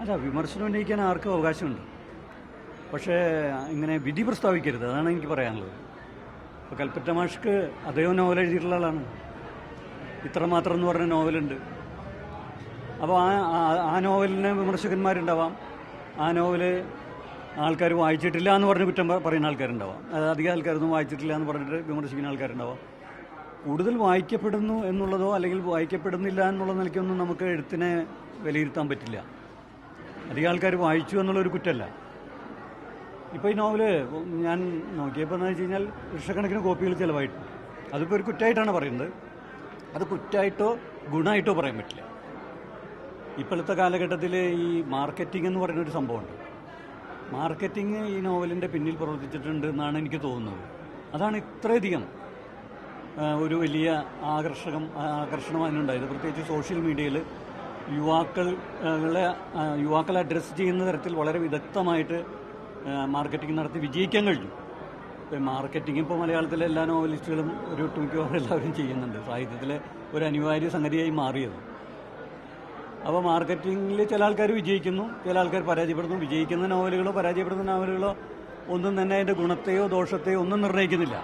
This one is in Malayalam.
അല്ല, വിമർശനം ഉന്നയിക്കാൻ ആർക്കും അവകാശമുണ്ട്. പക്ഷേ ഇങ്ങനെ വിധി പ്രസ്താവിക്കരുത്, അതാണ് എനിക്ക് പറയാനുള്ളത്. ഇപ്പോൾ കൽപ്പറ്റ മാഷ്ക്ക് അദ്ദേഹം നോവൽ എഴുതിയിട്ടുള്ള ആളാണ്. ഇത്രമാത്രം എന്ന് പറഞ്ഞ നോവലുണ്ട്. അപ്പോൾ ആ നോവലിന് വിമർശകന്മാരുണ്ടാവാം. ആ നോവല് ആൾക്കാർ വായിച്ചിട്ടില്ല എന്ന് പറഞ്ഞ് കുറ്റം പറയുന്ന ആൾക്കാരുണ്ടാവാം. അധികം ആൾക്കാരൊന്നും വായിച്ചിട്ടില്ല എന്ന് പറഞ്ഞിട്ട് വിമർശിക്കുന്ന ആൾക്കാരുണ്ടാവാം. കൂടുതൽ വായിക്കപ്പെടുന്നു എന്നുള്ളതോ അല്ലെങ്കിൽ വായിക്കപ്പെടുന്നില്ല എന്നുള്ള നിലയ്ക്കൊന്നും നമുക്ക് എഴുത്തിനെ വിലയിരുത്താൻ പറ്റില്ല. അധികം ആൾക്കാർ വായിച്ചു എന്നുള്ളൊരു കുറ്റമല്ല. ഇപ്പോൾ ഈ നോവല് ഞാൻ നോക്കിയപ്പോൾ എന്ന് വെച്ച് കഴിഞ്ഞാൽ ലക്ഷക്കണക്കിന് കോപ്പികൾ ചിലവായിട്ടുണ്ട്. അതിപ്പോൾ ഒരു കുറ്റമായിട്ടാണ് പറയുന്നത്. അത് കുറ്റമായിട്ടോ ഗുണമായിട്ടോ പറയാൻ പറ്റില്ല. ഇപ്പോഴത്തെ കാലഘട്ടത്തിൽ ഈ മാർക്കറ്റിംഗ് എന്ന് പറയുന്നൊരു സംഭവമുണ്ട്. മാർക്കറ്റിംഗ് ഈ നോവലിൻ്റെ പിന്നിൽ പ്രവർത്തിച്ചിട്ടുണ്ട് എന്നാണ് എനിക്ക് തോന്നുന്നത്. അതാണ് ഇത്രയധികം ഒരു വലിയ ആകർഷണം അതിനുണ്ടായത്. പ്രത്യേകിച്ച് സോഷ്യൽ മീഡിയയിൽ യുവാക്കളെ അഡ്രസ്സ് ചെയ്യുന്ന തരത്തിൽ വളരെ വിദഗ്ധമായിട്ട് മാർക്കറ്റിംഗ് നടത്തി വിജയിക്കാൻ കഴിഞ്ഞു. ഇപ്പോൾ മാർക്കറ്റിംഗ് ഇപ്പോൾ മലയാളത്തിലെ എല്ലാ നോവലിസ്റ്റുകളും ഒരു മിക്കവാറും എല്ലാവരും ചെയ്യുന്നുണ്ട്. സാഹിത്യത്തിലെ ഒരു അനിവാര്യ സംഗതിയായി മാറിയത്. അപ്പോൾ മാർക്കറ്റിങ്ങിൽ ചില ആൾക്കാർ വിജയിക്കുന്നു, ചില ആൾക്കാർ പരാജയപ്പെടുന്നു. വിജയിക്കുന്ന നോവലുകളോ പരാജയപ്പെടുന്ന നോവലുകളോ ഒന്നും തന്നെ അതിൻ്റെ ഗുണത്തെയോ ദോഷത്തെയോ ഒന്നും നിർണ്ണയിക്കുന്നില്ല.